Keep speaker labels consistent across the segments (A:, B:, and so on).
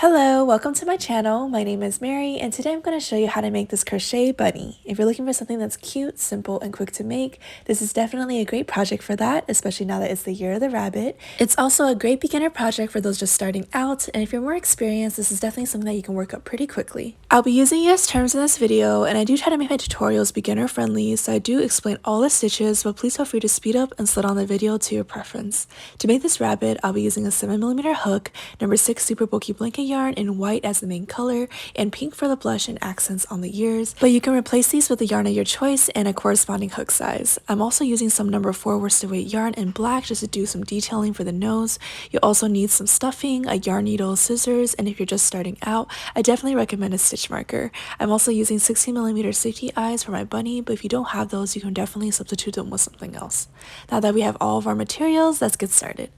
A: Hello, welcome to my channel. My name is Mary and today I'm going to show you how to make this crochet bunny. If you're looking for something that's cute, simple, and quick to make, this is definitely a great project for that, especially now that it's the year of the rabbit. It's also a great beginner project for those just starting out, and if you're more experienced, this is definitely something that you can work up pretty quickly. I'll be using US terms in this video, and I do try to make my tutorials beginner friendly, so I do explain all the stitches, but please feel free to speed up and slow down the video to your preference. To make this rabbit, I'll be using a 7mm hook, number 6 super bulky blanket yarn in white as the main color, and pink for the blush and accents on the ears, but you can replace these with a yarn of your choice and a corresponding hook size. I'm also using some number 4 worsted weight yarn in black just to do some detailing for the nose. You'll also need some stuffing, a yarn needle, scissors, and if you're just starting out, I definitely recommend a stitch marker. I'm also using 16mm safety eyes for my bunny, but if you don't have those, you can definitely substitute them with something else. Now that we have all of our materials, let's get started.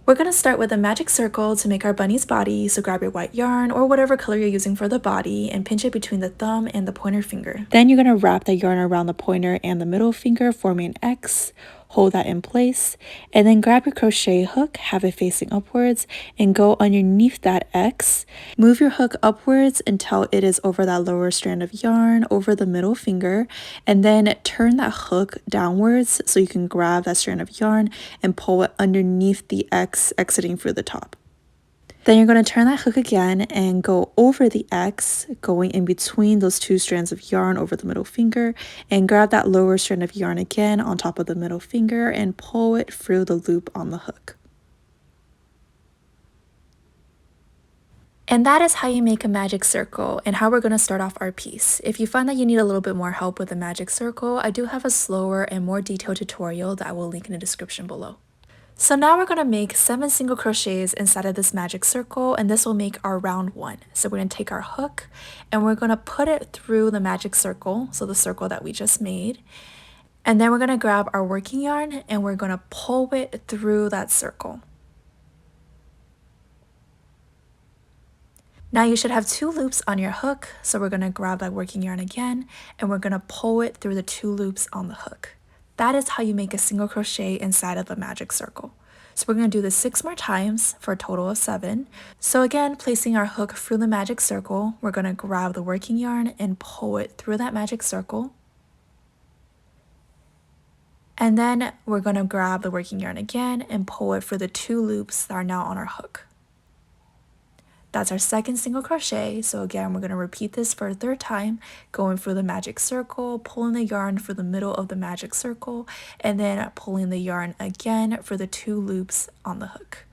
A: We're going to start with a magic circle to make our bunny's body, so grab your white yarn or whatever color you're using for the body and pinch it between the thumb and the pointer finger. Then you're going to wrap the yarn around the pointer and the middle finger, forming an X. Hold that in place, and then grab your crochet hook, have it facing upwards, and go underneath that X. Move your hook upwards until it is over that lower strand of yarn, over the middle finger, and then turn that hook downwards so you can grab that strand of yarn and pull it underneath the X, exiting through the top. Then you're going to turn that hook again and go over the X, going in between those two strands of yarn over the middle finger, and grab that lower strand of yarn again on top of the middle finger and pull it through the loop on the hook. And that is how you make a magic circle and how we're going to start off our piece. If you find that you need a little bit more help with the magic circle, I do have a slower and more detailed tutorial that I will link in the description below. So now we're going to make 7 single crochets inside of this magic circle, and this will make our round 1. So we're going to take our hook and we're going to put it through the magic circle, so the circle that we just made. And then we're going to grab our working yarn and we're going to pull it through that circle. Now you should have 2 loops on your hook, so we're going to grab that working yarn again and we're going to pull it through the 2 loops on the hook. That is how you make a single crochet inside of a magic circle. So we're going to do this 6 more times for a total of 7. So again, placing our hook through the magic circle, we're going to grab the working yarn and pull it through that magic circle. And then we're going to grab the working yarn again and pull it for the 2 loops that are now on our hook. That's our second single crochet. So again, we're going to repeat this for a 3rd time, going through the magic circle, pulling the yarn for the middle of the magic circle, and then pulling the yarn again for the 2 loops on the hook.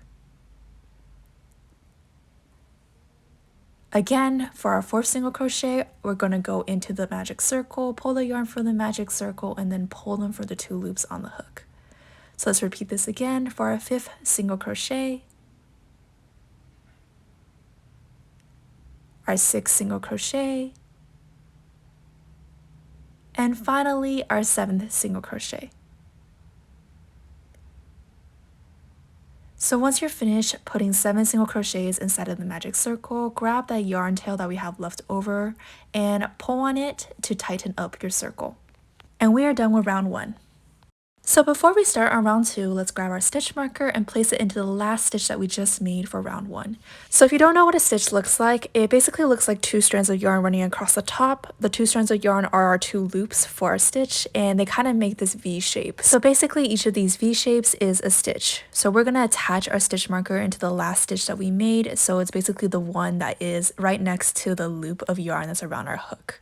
A: Again, for our 4th single crochet, we're going to go into the magic circle, pull the yarn from the magic circle, and then pull them for the 2 loops on the hook. So let's repeat this again for our 5th single crochet, our 6th single crochet, and finally our 7th single crochet. So once you're finished putting 7 single crochets inside of the magic circle, grab that yarn tail that we have left over and pull on it to tighten up your circle. And we are done with round 1. So before we start on round 2, let's grab our stitch marker and place it into the last stitch that we just made for round 1. So if you don't know what a stitch looks like, it basically looks like 2 strands of yarn running across the top. The 2 strands of yarn are our 2 loops for our stitch, and they kind of make this V shape. So basically each of these V shapes is a stitch. So we're going to attach our stitch marker into the last stitch that we made, so it's basically the one that is right next to the loop of yarn that's around our hook.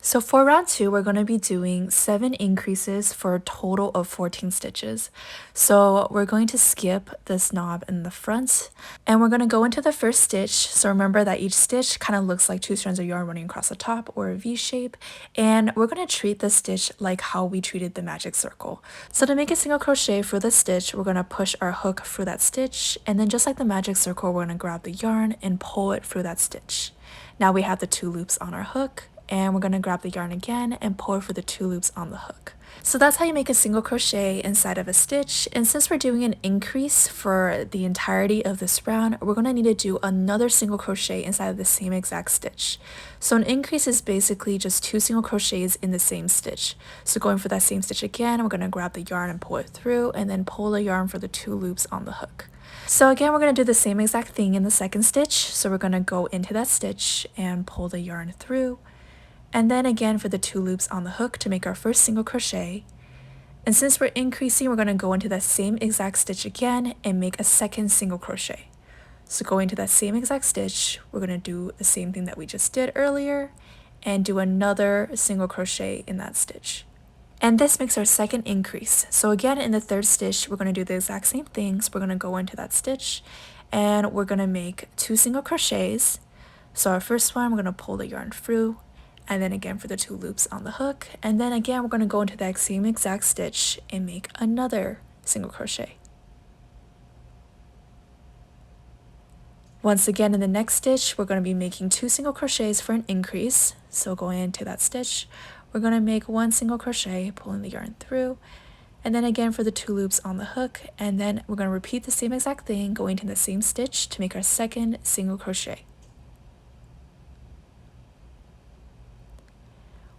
A: So for round 2, we're going to be doing 7 increases for a total of 14 stitches. So we're going to skip this knob in the front and we're going to go into the first stitch. So remember that each stitch kind of looks like 2 strands of yarn running across the top, or a V shape. And we're going to treat this stitch like how we treated the magic circle. So to make a single crochet for this stitch, we're going to push our hook through that stitch. And then just like the magic circle, we're going to grab the yarn and pull it through that stitch. Now we have the 2 loops on our hook. and we're going to grab the yarn again and pull it for the 2 loops on the hook. So that's how you make a single crochet inside of a stitch, and since we're doing an increase for the entirety of this round, we're going to need to do another single crochet inside of the same exact stitch. So an increase is basically just 2 single crochets in the same stitch. So going for that same stitch again, we're going to grab the yarn and pull it through, and then pull the yarn for the 2 loops on the hook. So again, we're going to do the same exact thing in the second stitch. So we're going to go into that stitch and pull the yarn through, and then again for the 2 loops on the hook to make our first single crochet. And since we're increasing, we're going to go into that same exact stitch again and make a second single crochet. So go into that same exact stitch, we're going to do the same thing that we just did earlier and do another single crochet in that stitch. And this makes our second increase. So again, in the third stitch, we're going to do the exact same thing. So we're going to go into that stitch and we're going to make 2 single crochets. So our first one, we're going to pull the yarn through, and then again for the 2 loops on the hook, and then again we're going to go into that same exact stitch and make another single crochet. Once again in the next stitch, we're going to be making 2 single crochets for an increase. So going into that stitch, we're going to make 1 single crochet, pulling the yarn through, and then again for the 2 loops on the hook, and then we're going to repeat the same exact thing, going to the same stitch to make our second single crochet.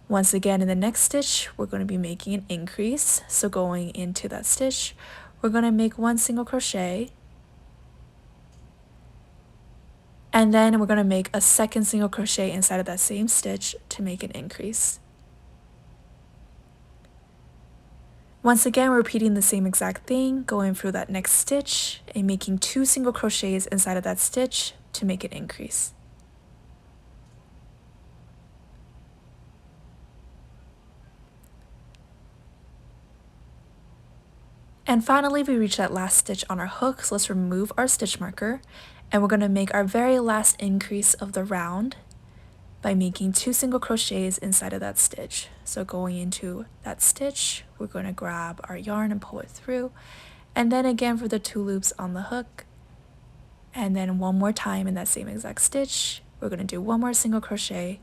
A: Once again in the next stitch, we're going to be making an increase. So going into that stitch, we're going to make 1 single crochet, and then we're going to make a second single crochet inside of that same stitch to make an increase. Once again, we're repeating the same exact thing, going through that next stitch and making 2 single crochets inside of that stitch to make an increase. And finally, we reach that last stitch on our hook, so let's remove our stitch marker, and we're going to make our very last increase of the round by making 2 single crochets inside of that stitch. So going into that stitch, we're going to grab our yarn and pull it through, and then again for the 2 loops on the hook, and then one more time in that same exact stitch, we're going to do 1 more single crochet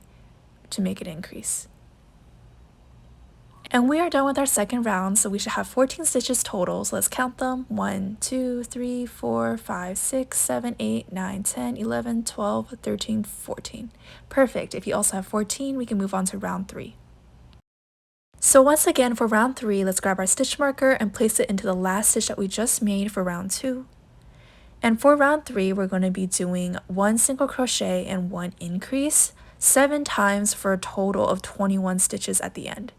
A: to make it increase. And we are done with our second round, so we should have 14 stitches total. So let's count them. 1, 2, 3, 4, 5, 6, 7, 8, 9, 10, 11, 12, 13, 14. Perfect. If you also have 14, we can move on to round 3. So once again for round 3, let's grab our stitch marker and place it into the last stitch that we just made for round 2. And for round 3, we're going to be doing 1 single crochet and 1 increase 7 times for a total of 21 stitches at the end.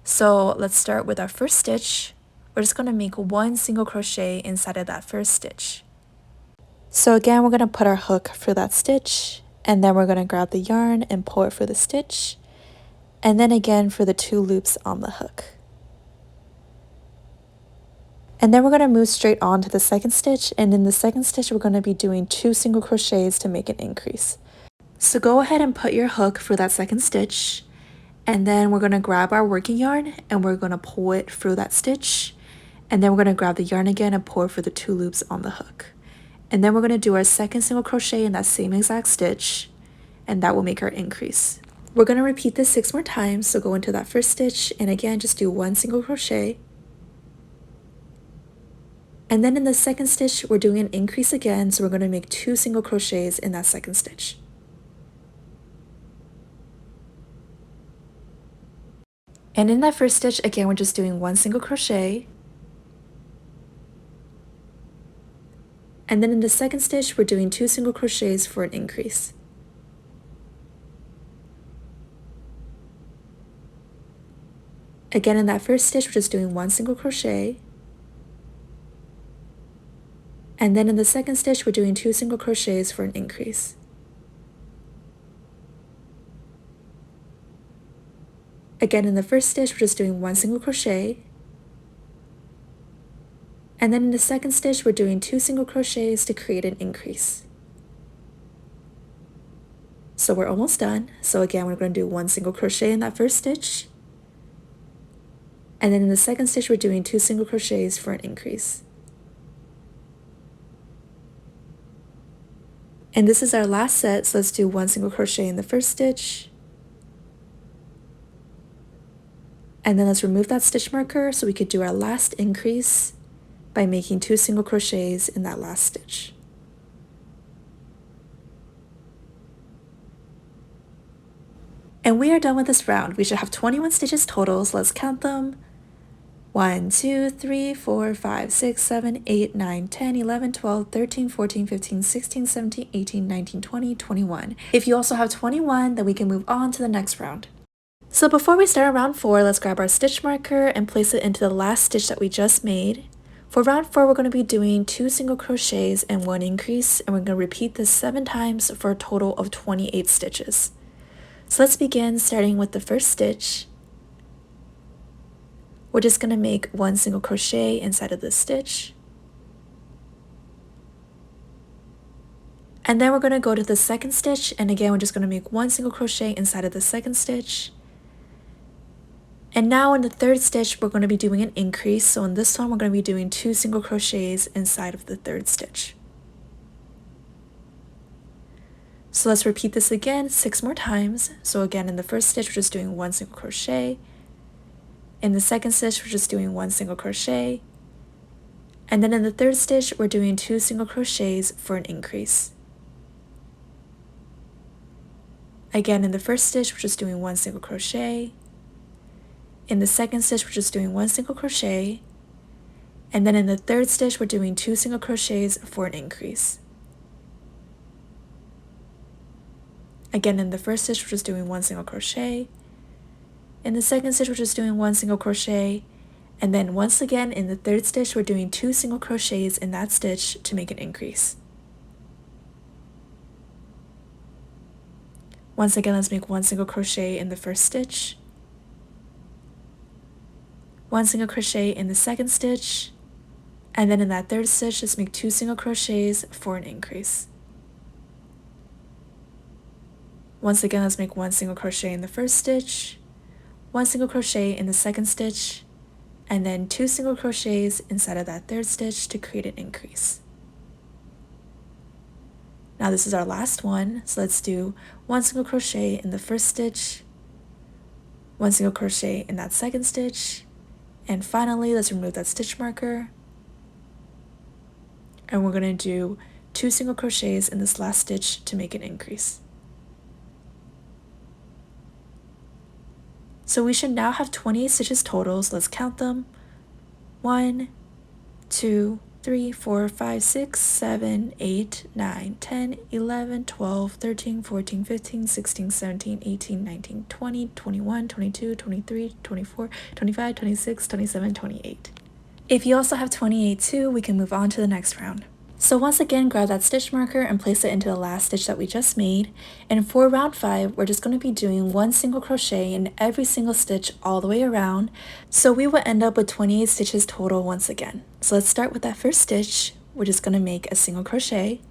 A: So let's start with our first stitch. We're just going to make 1 single crochet inside of that first stitch. So again, we're going to put our hook through that stitch, and then we're going to grab the yarn and pull it for the stitch, and then again for the 2 loops on the hook. And then we're going to move straight on to the second stitch, and in the second stitch we're going to be doing 2 single crochets to make an increase. So go ahead and put your hook through that second stitch, and then we're going to grab our working yarn and we're going to pull it through that stitch, and then we're going to grab the yarn again and pull it for the 2 loops on the hook. And then we're going to do our second single crochet in that same exact stitch, and that will make our increase. We're going to repeat this 6 more times, so go into that first stitch and again just do 1 single crochet. And then in the second stitch we're doing an increase again, so we're going to make 2 single crochets in that second stitch. And in that first stitch, again, we're just doing 1 single crochet. And then in the second stitch, we're doing 2 single crochets for an increase. Again, in that first stitch, we're just doing 1 single crochet. And then in the second stitch, we're doing 2 single crochets for an increase. Again, in the first stitch, we're just doing 1 single crochet. And then in the second stitch, we're doing 2 single crochets to create an increase. So we're almost done. So again, we're going to do 1 single crochet in that first stitch. And then in the second stitch, we're doing 2 single crochets for an increase. And this is our last set, so let's do 1 single crochet in the first stitch. And then let's remove that stitch marker so we could do our last increase by making 2 single crochets in that last stitch. And we are done with this round. We should have 21 stitches total, so let's count them. 1, 2, 3, 4, 5, 6, 7, 8, 9, 10, 11, 12, 13, 14, 15, 16, 17, 18, 19, 20, 21. If you also have 21, then we can move on to the next round. So before we start round 4, let's grab our stitch marker and place it into the last stitch that we just made. For round 4, we're going to be doing 2 single crochets and 1 increase, and we're going to repeat this 7 times for a total of 28 stitches. So let's begin starting with the first stitch. We're just going to make 1 single crochet inside of this stitch. And then we're going to go to the second stitch, and again we're just going to make 1 single crochet inside of the second stitch. And now in the third stitch we're going to be doing an increase, so in this one we're going to be doing 2 single crochets inside of the third stitch. So let's repeat this again 6 more times. So again, in the first stitch we're just doing 1 single crochet. In the second stitch we're just doing 1 single crochet. And then in the third stitch we're doing 2 single crochets for an increase. Again, in the first stitch we're just doing 1 single crochet. In the second stitch we're just doing 1 single crochet. And then in the third stitch we're doing 2 single crochets for an increase. Again, in the first stitch we're just doing 1 single crochet. In the second stitch we're just doing 1 single crochet, and then once again in the third stitch we're doing 2 single crochets in that stitch to make an increase. Once again, let's make 1 single crochet in the first stitch, 1 single crochet in the second stitch, and then in that third stitch just make 2 single crochets for an increase. Once again, let's make 1 single crochet in the first stitch, 1 single crochet in the second stitch, and then 2 single crochets inside of that third stitch to create an increase. Now this is our last one, so let's do 1 single crochet in the first stitch, 1 single crochet in that second stitch, and finally let's remove that stitch marker, and we're going to do 2 single crochets in this last stitch to make an increase. So we should now have 28 stitches total, so let's count them. 1, 2, 3, 4, 5, 6, 7, 8, 9, 10, 11, 12, 13, 14, 15, 16, 17, 18, 19, 20, 21, 22, 23, 24, 25, 26, 27, 28. If you also have 28 too, we can move on to the next round. So once again, grab that stitch marker and place it into the last stitch that we just made. And for round 5, we're just going to be doing 1 single crochet in every single stitch all the way around. So we will end up with 28 stitches total once again. So let's start with that first stitch. We're just going to make a single crochet.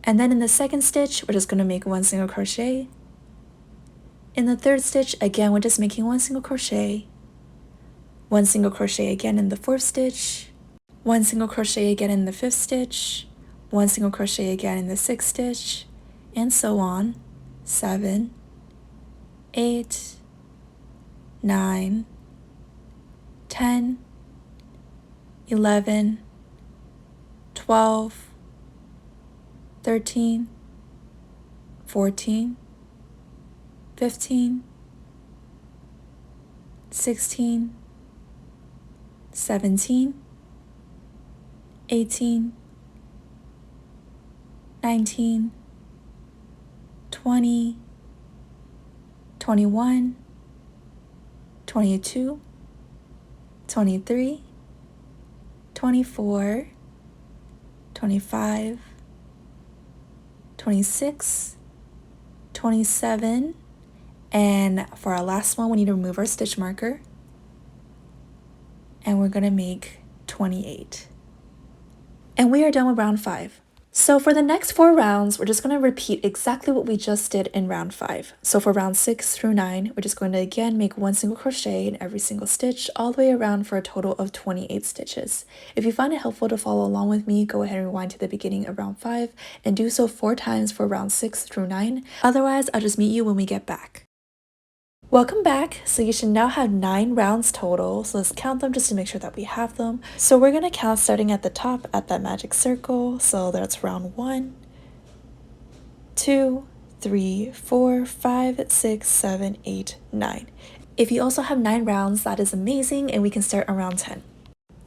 A: And then in the second stitch, we're just going to make 1 single crochet. In the third stitch, again, we're just making 1 single crochet. 1 single crochet again in the fourth stitch, 1 single crochet again in the fifth stitch, 1 single crochet again in the sixth stitch, and so on. 7, 8, 9, 10, 11, 12, 13, 14, 15, 16, 17, 18, 19, 20, 21, 22, 23, 24, 25, 26, 27, and for our last one we need to remove our stitch marker, and we're going to make 28. And we are done with round 5. So for the next 4 rounds, we're just going to repeat exactly what we just did in round 5. So for round 6 through 9, we're just going to again make 1 single crochet in every single stitch all the way around for a total of 28 stitches. If you find it helpful to follow along with me, go ahead and rewind to the beginning of round 5 and do so 4 times for round 6 through 9. Otherwise, I'll just meet you when we get back. Welcome back. So you should now have 9 rounds total. So let's count them just to make sure that we have them. So we're going to count starting at the top at that magic circle. So that's round 1, 2, 3, 4, 5, 6, 7, 8, 9. If you also have 9 rounds, that is amazing, and we can start on round 10.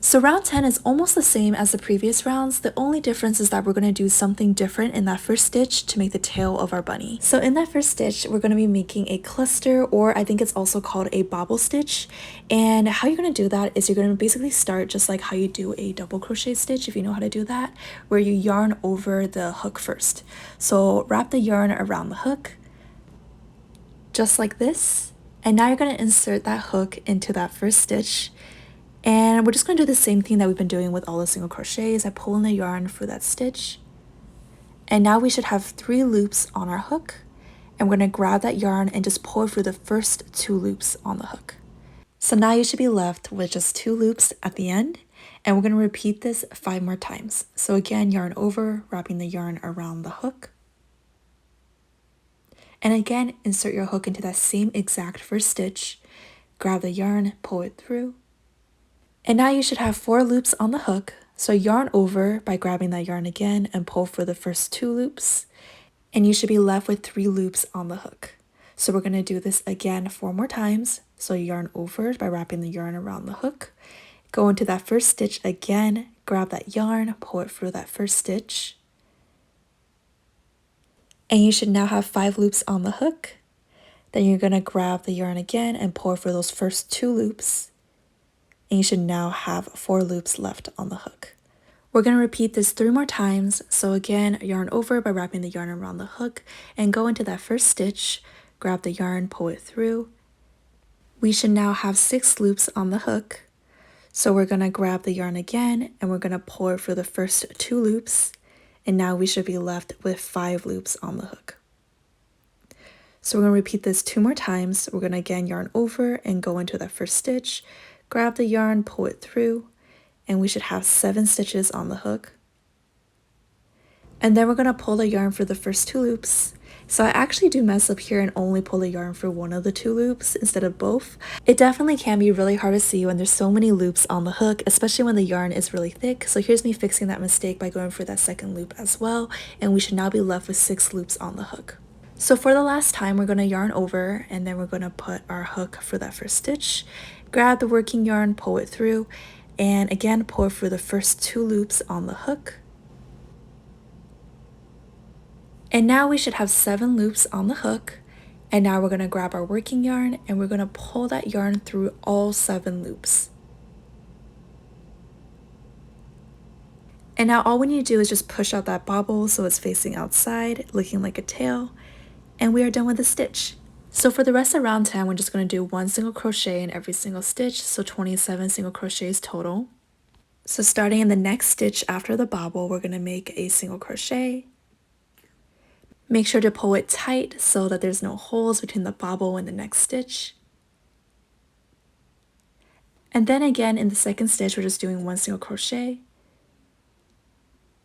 A: So round 10 is almost the same as the previous rounds. The only difference is that we're going to do something different in that first stitch to make the tail of our bunny. So in that first stitch, we're going to be making a cluster, or I think it's also called a bobble stitch. And how you're going to do that is you're going to basically start just like how you do a double crochet stitch, if you know how to do that, where you yarn over the hook first. So wrap the yarn around the hook, just like this. And now you're going to insert that hook into that first stitch. And we're just going to do the same thing that we've been doing with all the single crochets. I pull in the yarn for that stitch. And now we should have 3 loops on our hook. And we're going to grab that yarn and just pull it through the first 2 loops on the hook. So now you should be left with just 2 loops at the end. And we're going to repeat this 5 more times. So again, yarn over, wrapping the yarn around the hook. And again, insert your hook into that same exact first stitch. Grab the yarn, pull it through. And now you should have 4 loops on the hook. So yarn over by grabbing that yarn again and pull for the first 2 loops. And you should be left with 3 loops on the hook. So we're going to do this again 4 more times. So yarn over by wrapping the yarn around the hook. Go into that first stitch again, grab that yarn, pull it through that first stitch. And you should now have 5 loops on the hook. Then you're going to grab the yarn again and pull it for those first 2 loops. And you should now have 4 loops left on the hook. We're going to repeat this 3 more times. So again, yarn over by wrapping the yarn around the hook and go into that first stitch, grab the yarn, pull it through. We should now have 6 loops on the hook. So we're going to grab the yarn again and we're going to pull it for the first 2 loops. And now we should be left with 5 loops on the hook. So we're going to repeat this 2 more times. We're going to again yarn over and go into that first stitch, grab the yarn, pull it through, and we should have 7 stitches on the hook. And then we're going to pull the yarn for the first 2 loops. So I actually do mess up here and only pull the yarn for one of the 2 loops instead of both. It definitely can be really hard to see when there's so many loops on the hook, especially when the yarn is really thick. So here's me fixing that mistake by going for that second loop as well. And we should now be left with 6 loops on the hook. So for the last time, we're going to yarn over and then we're going to put our hook for that first stitch. Grab the working yarn, pull it through, and again pull it for the first 2 loops on the hook. And now we should have 7 loops on the hook. And now we're going to grab our working yarn and we're going to pull that yarn through all 7 loops. And now all we need to do is just push out that bobble so it's facing outside, looking like a tail, and we are done with the stitch. So for the rest of round 10, we're just going to do 1 single crochet in every single stitch, so 27 single crochets total. So starting in the next stitch after the bobble, we're going to make a single crochet. Make sure to pull it tight so that there's no holes between the bobble and the next stitch. And then again in the second stitch, we're just doing 1 single crochet.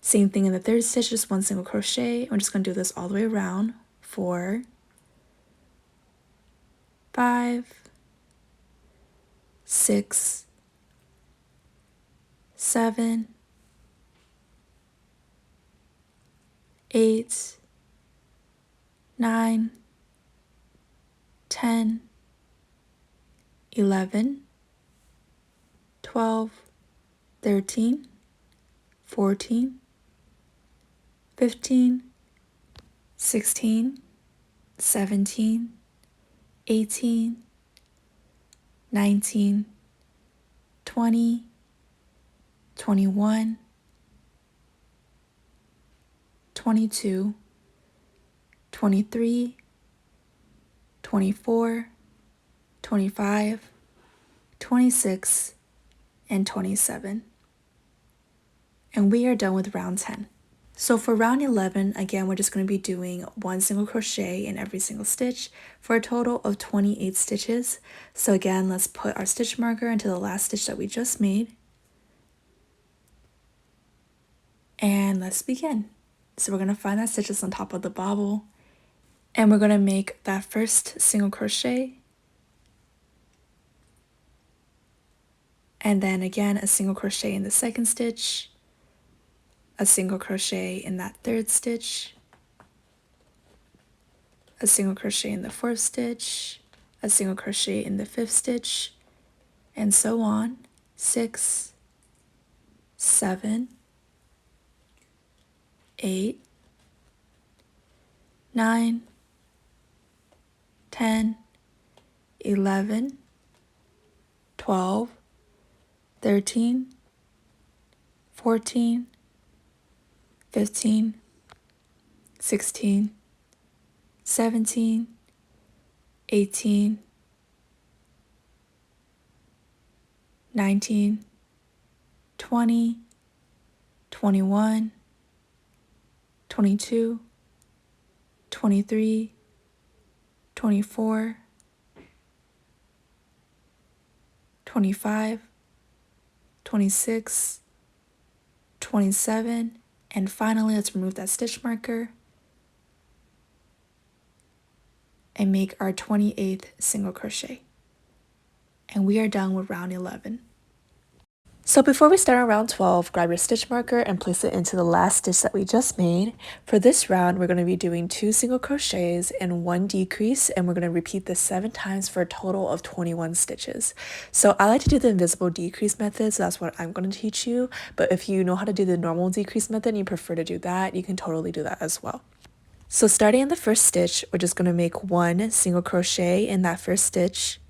A: Same thing in the third stitch, just 1 single crochet. I'm just going to do this all the way around. 4, 5, 6, 7, 8, 9, 10, 11, 12, 13, 14, 15, 16, 17, 18, 19, 20, 21, 22, 23, 24, 25, 26, and 27. And we are done with round 10. So for round 11, again, we're just going to be doing one single crochet in every single stitch for a total of 28 stitches. So again, let's put our stitch marker into the last stitch that we just made. And let's begin. So we're going to find that stitch that's on top of the bobble, and we're going to make that first single crochet, and then again a single crochet in the second stitch, a single crochet in that third stitch, a single crochet in the fourth stitch, a single crochet in the fifth stitch, and so on. 6, 7, 8, 9, 10, 11, 12, 13, 14, 15, 16, 17, 18, 19, 20, 21, 22, 23, 24, 25, 26, 27, and finally let's remove that stitch marker and make our 28th single crochet. And we are done with round 11. So before we start on round 12, grab your stitch marker and place it into the last stitch that we just made. For this round, we're going to be doing 2 single crochets and 1 decrease, and we're going to repeat this 7 times for a total of 21 stitches. So I like to do the invisible decrease method, so that's what I'm going to teach you. But if you know how to do the normal decrease method and you prefer to do that, you can totally do that as well. So starting in the first stitch, we're just going to make 1 single crochet in that first stitch.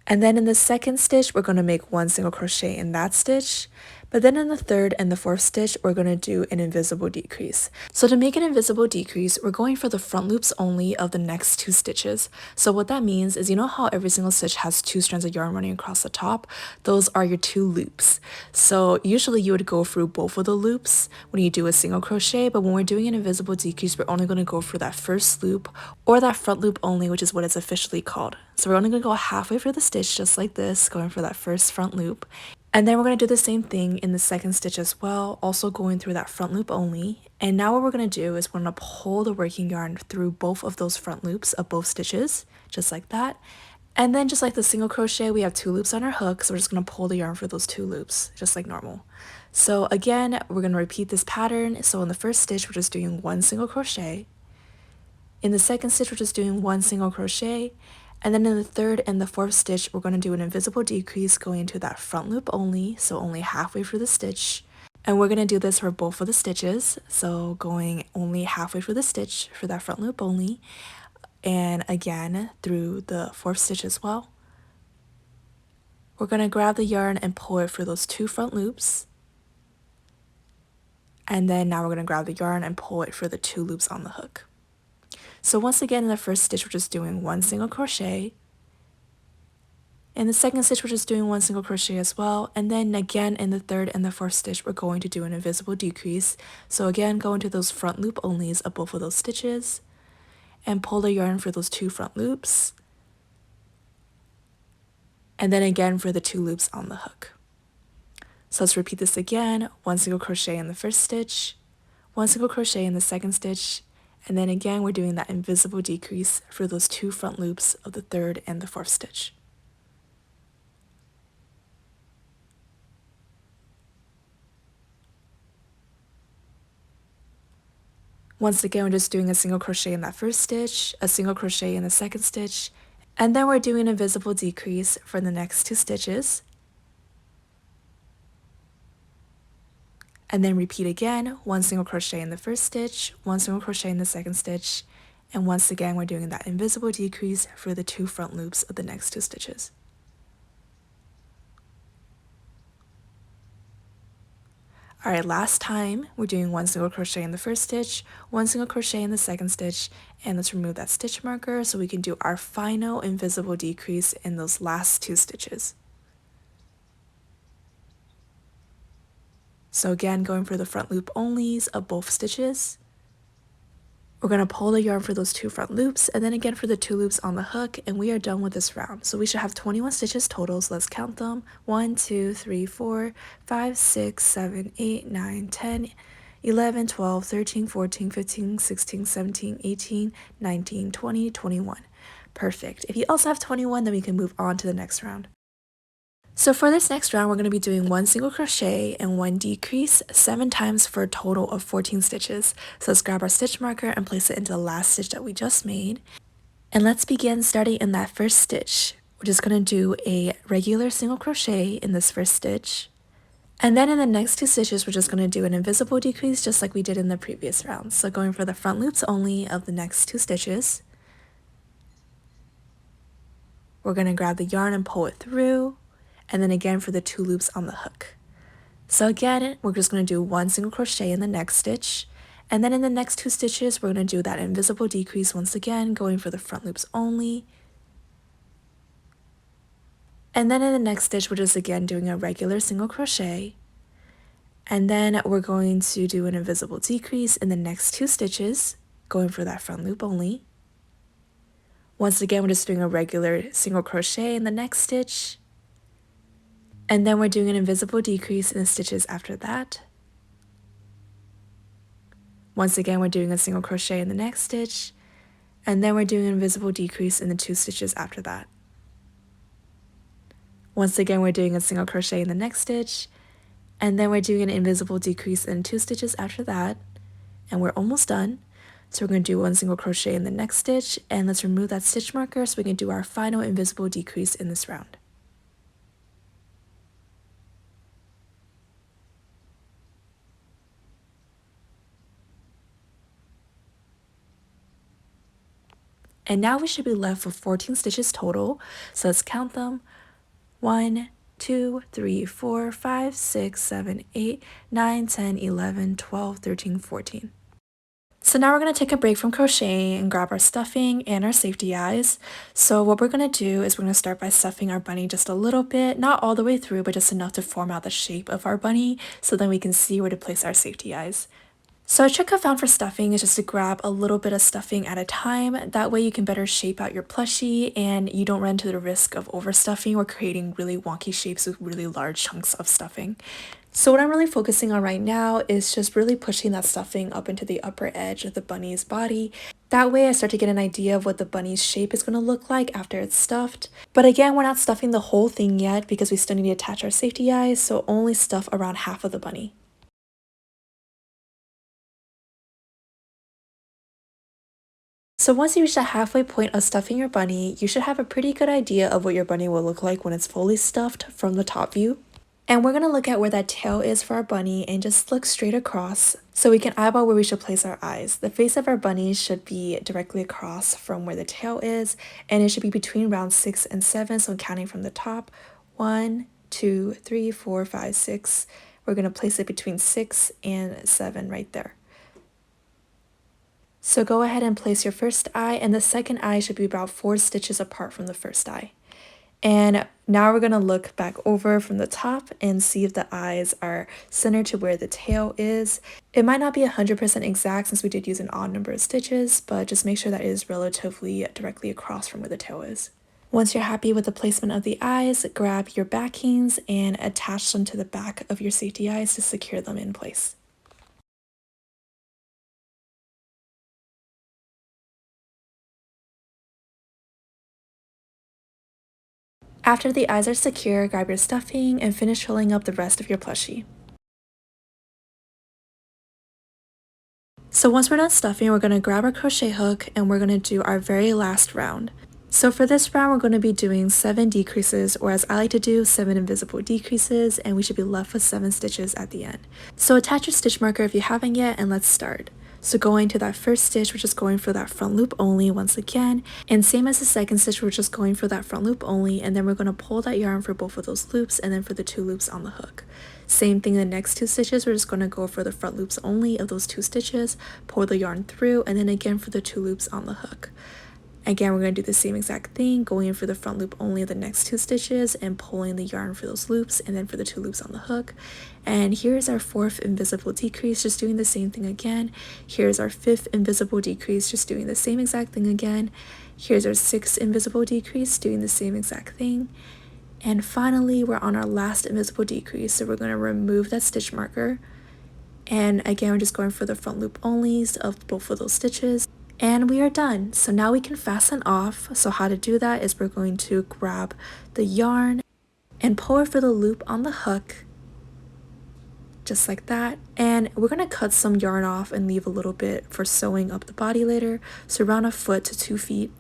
A: And then in the second stitch, we're going to make 1 single crochet in that stitch. But then in the third and the fourth stitch, we're going to do an invisible decrease. So to make an invisible decrease, we're going for the front loops only of the next 2 stitches. So what that means is, you know how every single stitch has 2 strands of yarn running across the top? Those are your 2 loops. So usually you would go through both of the loops when you do a single crochet, but when we're doing an invisible decrease, we're only going to go through that first loop or that front loop only, which is what it's officially called. So we're only going to go halfway through the stitch just like this, going for that first front loop. And then we're going to do the same thing in the second stitch as well, also going through that front loop only. And now what we're going to do is we're going to pull the working yarn through both of those front loops of both stitches, just like that. And then just like the single crochet, we have 2 loops on our hook, so we're just going to pull the yarn for those 2 loops, just like normal. So again, we're going to repeat this pattern. So in the first stitch, we're just doing 1 single crochet. In the second stitch, we're just doing 1 single crochet. And then in the third and the fourth stitch, we're going to do an invisible decrease going into that front loop only, so only halfway through the stitch. And we're going to do this for both of the stitches, so going only halfway through the stitch for that front loop only, and again through the fourth stitch as well. We're going to grab the yarn and pull it for those 2 front loops. And then now we're going to grab the yarn and pull it for the 2 loops on the hook. So once again, in the first stitch, we're just doing 1 single crochet. In the second stitch, we're just doing 1 single crochet as well. And then again, in the third and the fourth stitch, we're going to do an invisible decrease. So again, go into those front loop onlys of both of those stitches and pull the yarn for those 2 front loops. And then again for the 2 loops on the hook. So let's repeat this again. 1 single crochet in the first stitch, 1 single crochet in the second stitch, and then again, we're doing that invisible decrease for those 2 front loops of the third and the fourth stitch. Once again, we're just doing a single crochet in that first stitch, a single crochet in the second stitch, and then we're doing an invisible decrease for the next 2 stitches. And then repeat again, 1 single crochet in the first stitch, 1 single crochet in the second stitch, and once again we're doing that invisible decrease for the 2 front loops of the next 2 stitches. Alright, last time we're doing 1 single crochet in the first stitch, 1 single crochet in the second stitch, and let's remove that stitch marker so we can do our final invisible decrease in those last 2 stitches. So again, going for the front loop onlys of both stitches. We're going to pull the yarn for those 2 front loops and then again for the 2 loops on the hook, and we are done with this round. So we should have 21 stitches total, so let's count them. 1, 2, 3, 4, 5, 6, 7, 8, 9, 10, 11, 12, 13, 14, 15, 16, 17, 18, 19, 20, 21. Perfect. If you also have 21, then we can move on to the next round. So for this next round, we're going to be doing 1 single crochet and 1 decrease 7 times for a total of 14 stitches. So let's grab our stitch marker and place it into the last stitch that we just made. And let's begin starting in that first stitch. We're just going to do a regular single crochet in this first stitch. And then in the next 2 stitches, we're just going to do an invisible decrease just like we did in the previous round. So going for the front loops only of the next 2 stitches. We're going to grab the yarn and pull it through. And then again for the 2 loops on the hook. So again, we're just going to do 1 single crochet in the next stitch, and then in the next 2 stitches we're going to do that invisible decrease once again, going for the front loops only. And then in the next stitch we're just again doing a regular single crochet, and then we're going to do an invisible decrease in the next 2 stitches, going for that front loop only. Once again, we're just doing a regular single crochet in the next stitch. And then we're doing an invisible decrease in the stitches after that. Once again, we're doing a single crochet in the next stitch, and then we're doing an invisible decrease in the 2 stitches after that. Once again, we're doing a single crochet in the next stitch, and then we're doing an invisible decrease in 2 stitches after that, and we're almost done. So we're going to do 1 single crochet in the next stitch, and let's remove that stitch marker so we can do our final invisible decrease in this round. And now we should be left with 14 stitches total. So let's count them. 1, 2, 3, 4, 5, 6, 7, 8, 9, 10, 11, 12, 13, 14. So now we're going to take a break from crocheting and grab our stuffing and our safety eyes. So what we're going to do is we're going to start by stuffing our bunny just a little bit, not all the way through, but just enough to form out the shape of our bunny so then we can see where to place our safety eyes. So a trick I found for stuffing is just to grab a little bit of stuffing at a time. That way you can better shape out your plushie and you don't run into the risk of overstuffing or creating really wonky shapes with really large chunks of stuffing. So what I'm really focusing on right now is just really pushing that stuffing up into the upper edge of the bunny's body. That way I start to get an idea of what the bunny's shape is going to look like after it's stuffed. But again, we're not stuffing the whole thing yet because we still need to attach our safety eyes, so only stuff around half of the bunny. So once you reach the halfway point of stuffing your bunny, you should have a pretty good idea of what your bunny will look like when it's fully stuffed from the top view. And we're going to look at where that tail is for our bunny and just look straight across so we can eyeball where we should place our eyes. The face of our bunny should be directly across from where the tail is, and it should be between round 6 and 7, so counting from the top. 1, 2, 3, 4, 5, 6. We're going to place it between 6 and 7 right there. So go ahead and place your first eye, and the second eye should be about 4 stitches apart from the first eye. And now we're going to look back over from the top and see if the eyes are centered to where the tail is. It might not be 100% exact since we did use an odd number of stitches, but just make sure that it is relatively directly across from where the tail is. Once you're happy with the placement of the eyes, grab your backings and attach them to the back of your safety eyes to secure them in place. After the eyes are secure, grab your stuffing and finish filling up the rest of your plushie. So once we're done stuffing, we're going to grab our crochet hook and we're going to do our very last round. So for this round, we're going to be doing 7 decreases, or as I like to do, 7 invisible decreases, and we should be left with 7 stitches at the end. So attach your stitch marker if you haven't yet, and let's start. So going to that first stitch, we're just going for that front loop only once again, and same as the second stitch, we're just going for that front loop only, and then we're going to pull that yarn for both of those loops and then for the 2 loops on the hook. Same thing in the next 2 stitches, we're just going to go for the front loops only of those 2 stitches, pull the yarn through, and then again for the 2 loops on the hook. Again, we're going to do the same exact thing, going in for the front loop only of the next 2 stitches and pulling the yarn for those loops and then for the 2 loops on the hook. And here's our 4th invisible decrease, just doing the same thing again. Here's our 5th invisible decrease, just doing the same exact thing again. Here's our 6th invisible decrease, doing the same exact thing. And finally, we're on our last invisible decrease, so we're going to remove that stitch marker. And again, we're just going for the front loop onlys of both of those stitches. And we are done. So now we can fasten off. So how to do that is we're going to grab the yarn and pull it for the loop on the hook, just like that. And we're going to cut some yarn off and leave a little bit for sewing up the body later. So around 1 foot to 2 feet.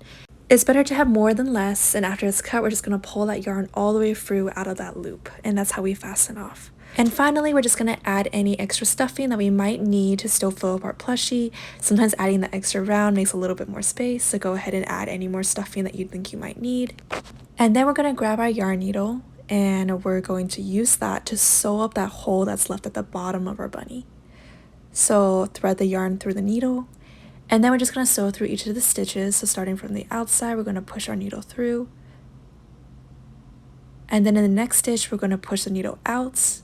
A: It's better to have more than less, and after it's cut, we're just going to pull that yarn all the way through out of that loop, and that's how we fasten off. And finally, we're just going to add any extra stuffing that we might need to still fill up our plushie. Sometimes adding the extra round makes a little bit more space, so go ahead and add any more stuffing that you think you might need. And then we're going to grab our yarn needle, and we're going to use that to sew up that hole that's left at the bottom of our bunny. So thread the yarn through the needle. And then we're just going to sew through each of the stitches. So starting from the outside, we're going to push our needle through. And then in the next stitch, we're going to push the needle out.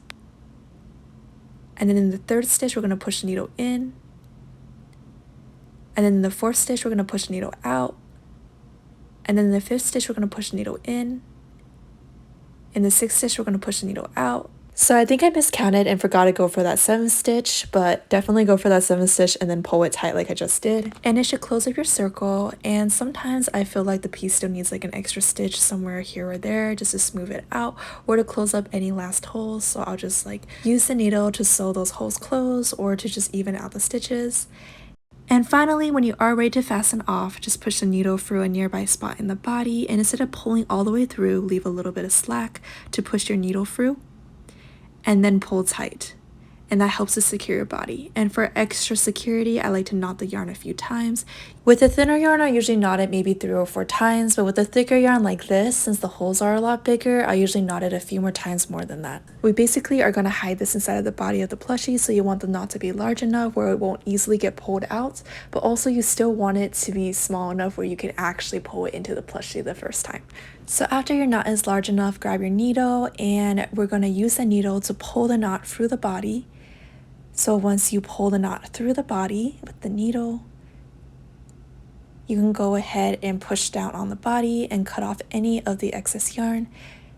A: And then in the 3rd stitch, we're going to push the needle in. And then in the 4th stitch, we're going to push the needle out. And then in the 5th stitch, we're going to push the needle in. In the 6th stitch, we're going to push the needle out. So I think I miscounted and forgot to go for that 7th stitch, but definitely go for that 7th stitch and then pull it tight like I just did. And it should close up your circle, and sometimes I feel like the piece still needs like an extra stitch somewhere here or there just to smooth it out or to close up any last holes. So I'll just like use the needle to sew those holes closed or to just even out the stitches. And finally, when you are ready to fasten off, just push the needle through a nearby spot in the body, and instead of pulling all the way through, leave a little bit of slack to push your needle through. And then pull tight, and that helps to secure your body. And for extra security, I like to knot the yarn a few times. With the thinner yarn, I usually knot it maybe 3 or 4 times, but with the thicker yarn like this, since the holes are a lot bigger, I usually knot it a few more times more than that. We basically are going to hide this inside of the body of the plushie, so you want the knot to be large enough where it won't easily get pulled out, but also you still want it to be small enough where you can actually pull it into the plushie the first time. So after your knot is large enough, grab your needle, and we're going to use the needle to pull the knot through the body. So once you pull the knot through the body with the needle, you can go ahead and push down on the body and cut off any of the excess yarn.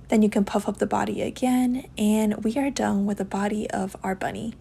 A: Then you can puff up the body again, and we are done with the body of our bunny.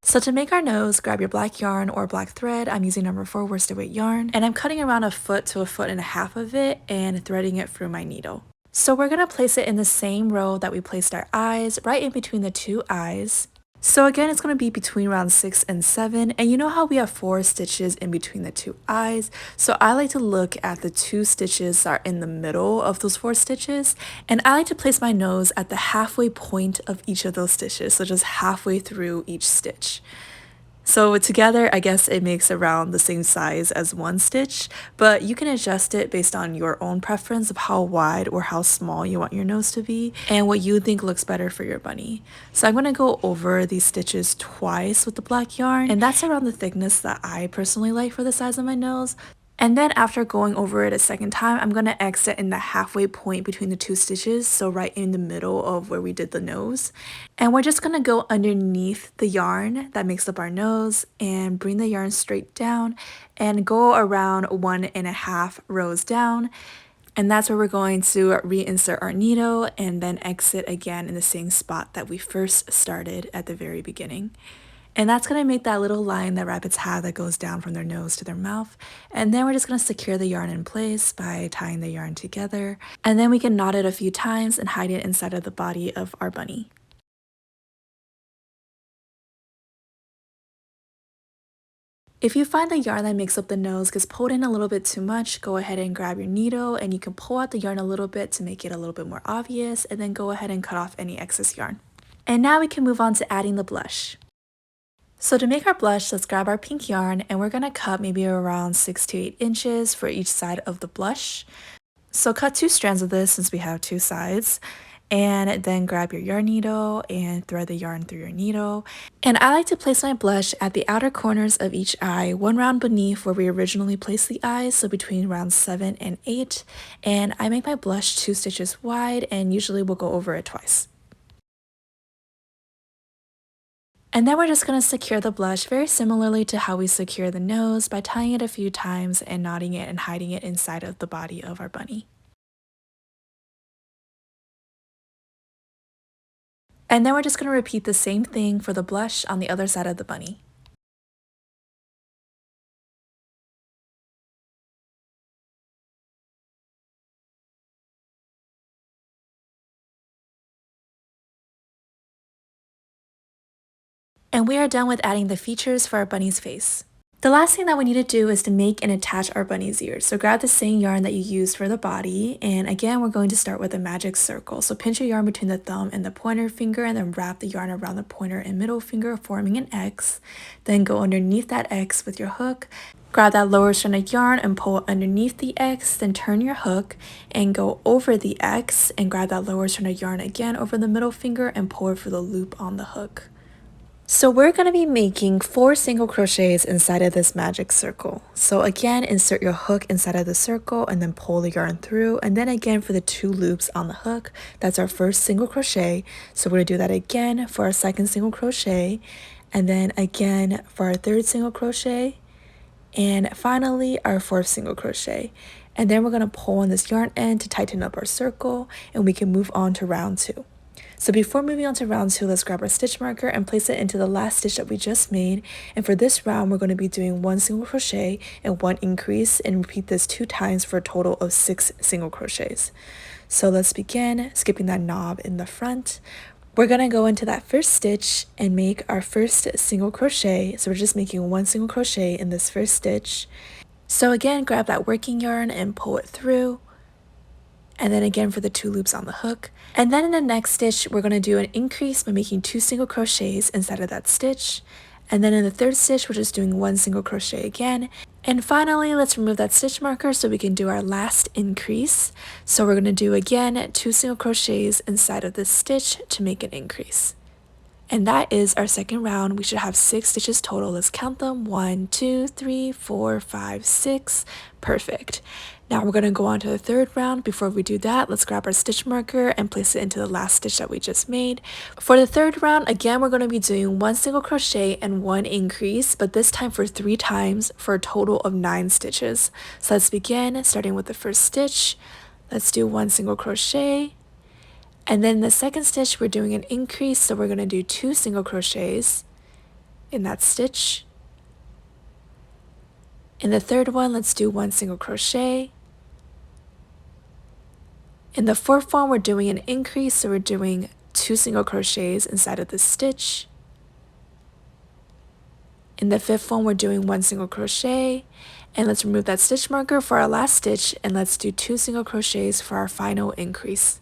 A: So to make our nose, grab your black yarn or black thread. I'm using number 4 worsted weight yarn, and I'm cutting around 1 foot to 1.5 foot of it and threading it through my needle. So we're going to place it in the same row that we placed our eyes, right in between the 2 eyes. So again, it's going to be between round 6 and 7, and you know how we have 4 stitches in between the 2 eyes, so I like to look at the 2 stitches that are in the middle of those 4 stitches, and I like to place my nose at the halfway point of each of those stitches, so just halfway through each stitch. So together, I guess it makes around the same size as 1 stitch, but you can adjust it based on your own preference of how wide or how small you want your nose to be and what you think looks better for your bunny. So I'm going to go over these stitches twice with the black yarn, and that's around the thickness that I personally like for the size of my nose. And then after going over it a second time, I'm going to exit in the halfway point between the 2 stitches, so right in the middle of where we did the nose. And we're just going to go underneath the yarn that makes up our nose and bring the yarn straight down and go around 1.5 rows down. And that's where we're going to reinsert our needle and then exit again in the same spot that we first started at the very beginning. And that's going to make that little line that rabbits have that goes down from their nose to their mouth. And then we're just going to secure the yarn in place by tying the yarn together. And then we can knot it a few times and hide it inside of the body of our bunny. If you find the yarn that makes up the nose gets pulled in a little bit too much, go ahead and grab your needle and you can pull out the yarn a little bit to make it a little bit more obvious, and then go ahead and cut off any excess yarn. And now we can move on to adding the blush. So to make our blush, let's grab our pink yarn and we're going to cut maybe around 6 to 8 inches for each side of the blush. So cut 2 strands of this since we have 2 sides. and then grab your yarn needle and thread the yarn through your needle. And I like to place my blush at the outer corners of each eye, one round beneath where we originally placed the eyes, so between rounds 7 and 8. And I make my blush 2 stitches wide, and usually we'll go over it twice. And then we're just going to secure the blush very similarly to how we secure the nose by tying it a few times and knotting it and hiding it inside of the body of our bunny. And then we're just going to repeat the same thing for the blush on the other side of the bunny. And we are done with adding the features for our bunny's face. The last thing that we need to do is to make and attach our bunny's ears. So grab the same yarn that you used for the body, and again we're going to start with a magic circle. So pinch your yarn between the thumb and the pointer finger and then wrap the yarn around the pointer and middle finger, forming an X. Then go underneath that X with your hook. Grab that lower strand of yarn and pull it underneath the X, then turn your hook and go over the X and grab that lower strand of yarn again over the middle finger and pull it for the loop on the hook. So we're going to be making 4 single crochets inside of this magic circle. So again, insert your hook inside of the circle and then pull the yarn through, and then again for the 2 loops on the hook. That's our first single crochet. So we're going to do that again for our second single crochet, and then again for our third single crochet, and finally our 4th single crochet. And then we're going to pull on this yarn end to tighten up our circle, and we can move on to round 2. So before moving on to round 2, let's grab our stitch marker and place it into the last stitch that we just made. And for this round, we're going to be doing 1 single crochet and 1 increase, and repeat this 2 times for a total of 6 single crochets. So let's begin skipping that knob in the front. We're going to go into that first stitch and make our first single crochet. So we're just making 1 single crochet in this first stitch. So again, grab that working yarn and pull it through. And then again for the 2 loops on the hook. And then in the next stitch, we're going to do an increase by making 2 single crochets inside of that stitch. And then in the third stitch, we're just doing 1 single crochet again. And finally, let's remove that stitch marker so we can do our last increase. So we're going to do again 2 single crochets inside of this stitch to make an increase. And that is our second round. We should have 6 stitches total. Let's count them. 1, 2, 3, 4, 5, 6. Perfect. Now we're going to go on to the third round. Before we do that, let's grab our stitch marker and place it into the last stitch that we just made. For the third round, again, we're going to be doing 1 single crochet and 1 increase, but this time for 3 times for a total of 9 stitches. So let's begin starting with the first stitch. Let's do 1 single crochet. And then in the second stitch, we're doing an increase, so we're going to do 2 single crochets in that stitch. In the third one, let's do 1 single crochet. In the fourth one, we're doing an increase, so we're doing 2 single crochets inside of this stitch. In the fifth one, we're doing 1 single crochet. And let's remove that stitch marker for our last stitch, and let's do 2 single crochets for our final increase.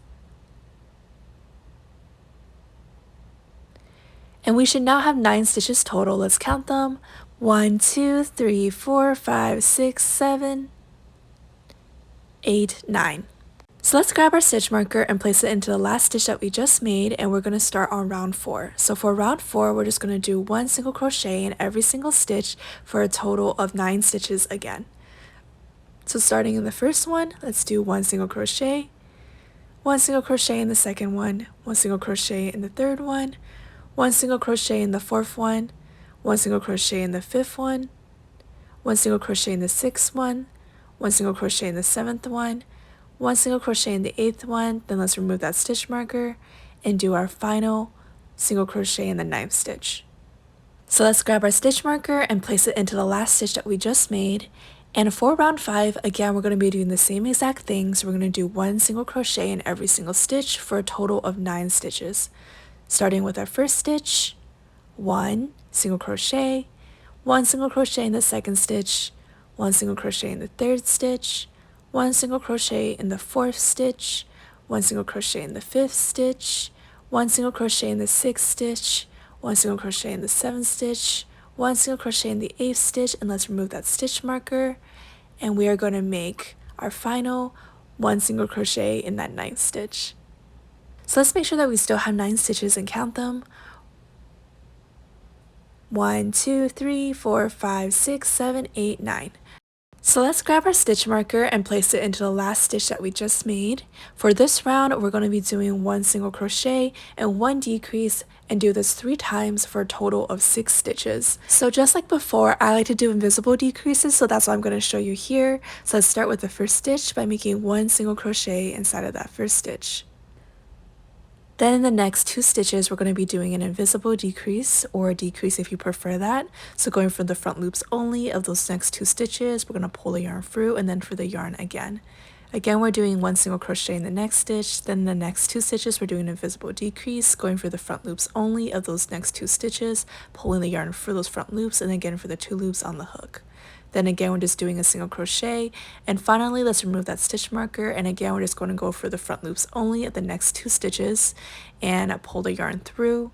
A: And we should now have 9 stitches total. Let's count them. 1, 2, 3, 4, 5, 6, 7, 8, 9. So let's grab our stitch marker and place it into the last stitch that we just made, and we're going to start on round 4. So for round 4, we're just going to do 1 single crochet in every single stitch for a total of 9 stitches again. So starting in the first one, let's do 1 single crochet, 1 single crochet in the second one, 1 single crochet in the third one, 1 single crochet in the fourth one, 1 single crochet in the fifth one, 1 single crochet in the sixth one, 1 single crochet in the seventh one, 1 single crochet in the 8th one. Then let's remove that stitch marker and do our final single crochet in the 9th stitch. So let's grab our stitch marker and place it into the last stitch that we just made. And for round 5, again, we're going to be doing the same exact thing. So we're going to do 1 single crochet in every single stitch for a total of 9 stitches. Starting with our first stitch, 1 single crochet, 1 single crochet in the second stitch, 1 single crochet in the third stitch, 1 single crochet in the fourth stitch, 1 single crochet in the fifth stitch, 1 single crochet in the sixth stitch, 1 single crochet in the seventh stitch, 1 single crochet in the 8th stitch, and let's remove that stitch marker, and we are going to make our final 1 single crochet in that 9th stitch. So let's make sure that we still have 9 stitches and count them. 1, 2, 3, 4, 5, 6, 7, 8, 9. So let's grab our stitch marker and place it into the last stitch that we just made. For this round, we're going to be doing 1 single crochet and 1 decrease and do this 3 times for a total of 6 stitches. So just like before, I like to do invisible decreases, so that's what I'm going to show you here. So let's start with the first stitch by making 1 single crochet inside of that first stitch. Then in the next 2 stitches, we're going to be doing an invisible decrease, or a decrease if you prefer that. So going for the front loops only of those next 2 stitches, we're going to pull the yarn through and then for the yarn again. Again, we're doing 1 single crochet in the next stitch, then in the next 2 stitches, we're doing an invisible decrease, going for the front loops only of those next 2 stitches, pulling the yarn through those front loops, and again for the 2 loops on the hook. Then again, we're just doing a single crochet, and finally let's remove that stitch marker, and again we're just going to go for the front loops only at the next 2 stitches and pull the yarn through,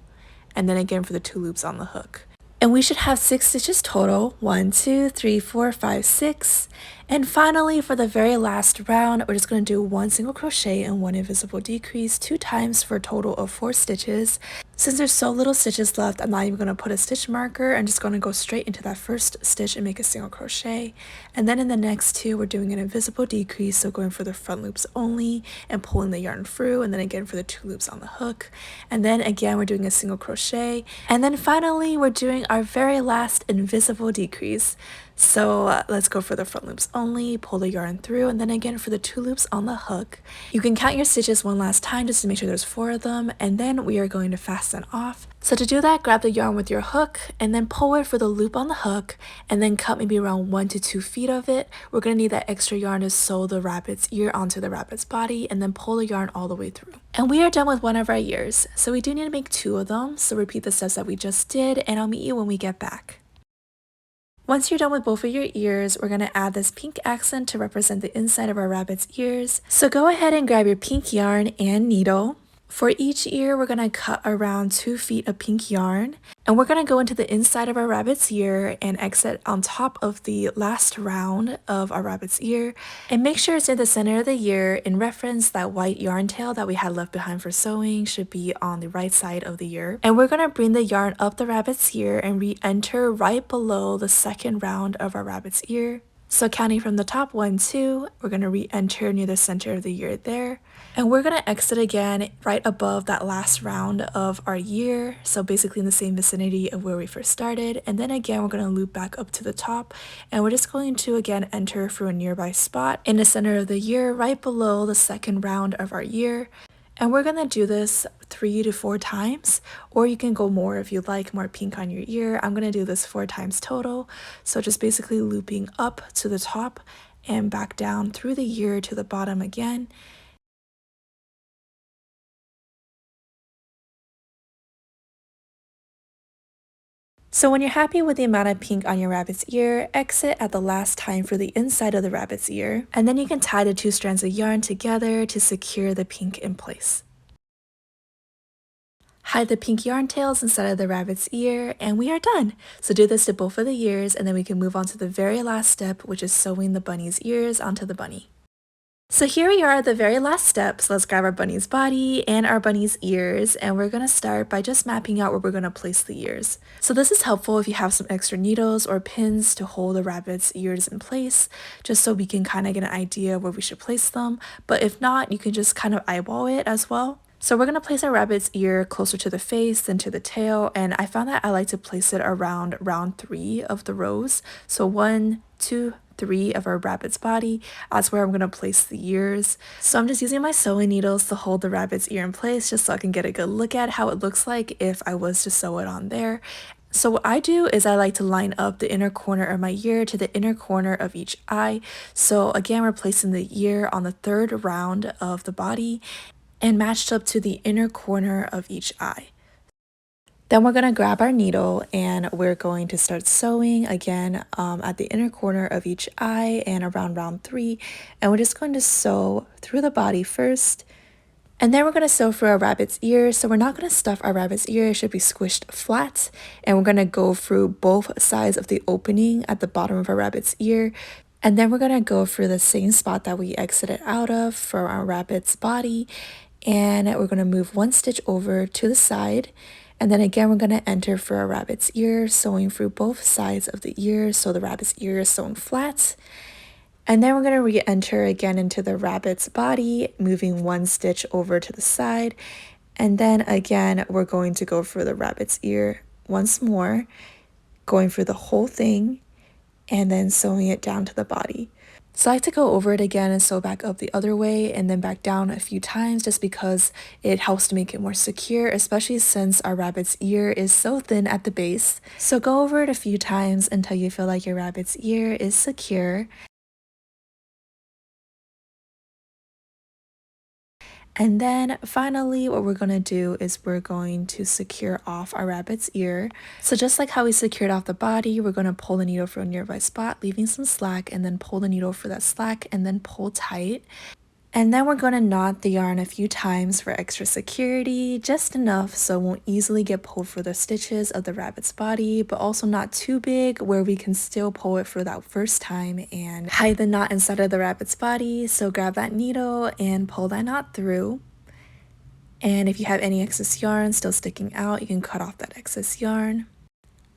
A: and then again for the 2 loops on the hook. And we should have 6 stitches total, 1, 2, 3, 4, 5, 6. And finally, for the very last round, we're just going to do 1 single crochet and 1 invisible decrease 2 times for a total of 4 stitches. Since there's so little stitches left, I'm not even going to put a stitch marker. I'm just going to go straight into that first stitch and make a single crochet. And then in the next 2, we're doing an invisible decrease, so going for the front loops only and pulling the yarn through, and then again for the 2 loops on the hook. And then again, we're doing a single crochet. And then finally, we're doing our very last invisible decrease. So let's go for the front loops only, pull the yarn through, and then again for the 2 loops on the hook. You can count your stitches one last time just to make sure there's 4 of them, and then we are going to fasten off. So to do that, grab the yarn with your hook and then pull it for the loop on the hook, and then cut maybe around 1 to 2 feet of it. We're going to need that extra yarn to sew the rabbit's ear onto the rabbit's body, and then pull the yarn all the way through. And we are done with one of our ears, so we do need to make 2 of them. So repeat the steps that we just did, and I'll meet you when we get back. Once you're done with both of your ears, we're going to add this pink accent to represent the inside of our rabbit's ears. So go ahead and grab your pink yarn and needle. For each ear, we're going to cut around 2 feet of pink yarn, and we're going to go into the inside of our rabbit's ear and exit on top of the last round of our rabbit's ear, and make sure it's in the center of the ear. In reference, that white yarn tail that we had left behind for sewing should be on the right side of the ear. And we're going to bring the yarn up the rabbit's ear and re-enter right below the second round of our rabbit's ear. So counting from the top, 1, 2, we're going to re-enter near the center of the ear there. And we're going to exit again right above that last round of our ear, so basically in the same vicinity of where we first started. And then again, we're going to loop back up to the top, and we're just going to again enter through a nearby spot in the center of the ear, right below the second round of our ear. And we're going to do this 3 to 4 times, or you can go more if you like more pink on your ear. I'm going to do this 4 times total, so just basically looping up to the top and back down through the ear to the bottom again. So when you're happy with the amount of pink on your rabbit's ear, exit at the last time for the inside of the rabbit's ear, and then you can tie the 2 strands of yarn together to secure the pink in place. Hide the pink yarn tails inside of the rabbit's ear, and we are done. So do this to both of the ears, and then we can move on to the very last step, which is sewing the bunny's ears onto the bunny. So here we are at the very last step. So let's grab our bunny's body and our bunny's ears, and we're going to start by just mapping out where we're going to place the ears. So this is helpful if you have some extra needles or pins to hold the rabbit's ears in place, just so we can kind of get an idea of where we should place them. But if not, you can just kind of eyeball it as well. So we're going to place our rabbit's ear closer to the face than to the tail, and I found that I like to place it around round 3 of the rows. So 1, 2, 3 of our rabbit's body. That's where I'm going to place the ears. So I'm just using my sewing needles to hold the rabbit's ear in place, just so I can get a good look at how it looks like if I was to sew it on there. So what I do is I like to line up the inner corner of my ear to the inner corner of each eye. So again, we're placing the ear on the 3rd round of the body and matched up to the inner corner of each eye. Then we're going to grab our needle and we're going to start sewing again at the inner corner of each eye and around round 3. And we're just going to sew through the body first. And then we're going to sew through our rabbit's ear. So we're not going to stuff our rabbit's ear. It should be squished flat. And we're going to go through both sides of the opening at the bottom of our rabbit's ear. And then we're going to go through the same spot that we exited out of for our rabbit's body. And we're going to move one stitch over to the side. And then again, we're going to enter for a rabbit's ear, sewing through both sides of the ear. So the rabbit's ear is sewn flat. And then we're going to re-enter again into the rabbit's body, moving one stitch over to the side. And then again, we're going to go for the rabbit's ear once more, going for the whole thing, and then sewing it down to the body. So I like to go over it again and sew back up the other way and then back down a few times just because it helps to make it more secure, especially since our rabbit's ear is so thin at the base. So go over it a few times until you feel like your rabbit's ear is secure. And then finally, what we're going to do is we're going to secure off our rabbit's ear. So just like how we secured off the body, we're going to pull the needle from a nearby spot, leaving some slack, and then pull the needle for that slack and then pull tight. And then we're going to knot the yarn a few times for extra security, just enough so it won't easily get pulled for the stitches of the rabbit's body, but also not too big where we can still pull it for that first time and hide the knot inside of the rabbit's body. So grab that needle and pull that knot through. And if you have any excess yarn still sticking out, you can cut off that excess yarn.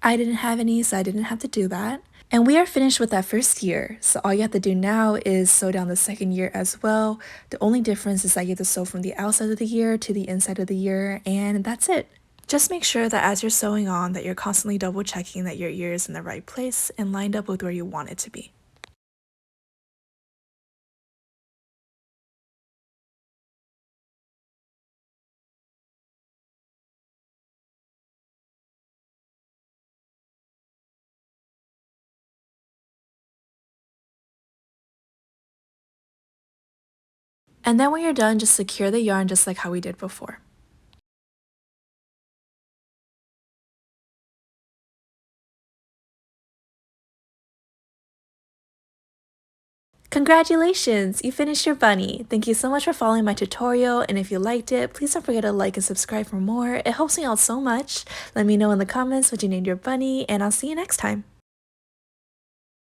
A: I didn't have any, so I didn't have to do that. And we are finished with that first year, so all you have to do now is sew down the second year as well. The only difference is that you have to sew from the outside of the year to the inside of the year, and that's it. Just make sure that as you're sewing on that you're constantly double checking that your ear is in the right place and lined up with where you want it to be. And then when you're done, just secure the yarn just like how we did before. Congratulations! You finished your bunny! Thank you so much for following my tutorial, and if you liked it, please don't forget to like and subscribe for more. It helps me out so much. Let me know in the comments what you named your bunny, and I'll see you next time.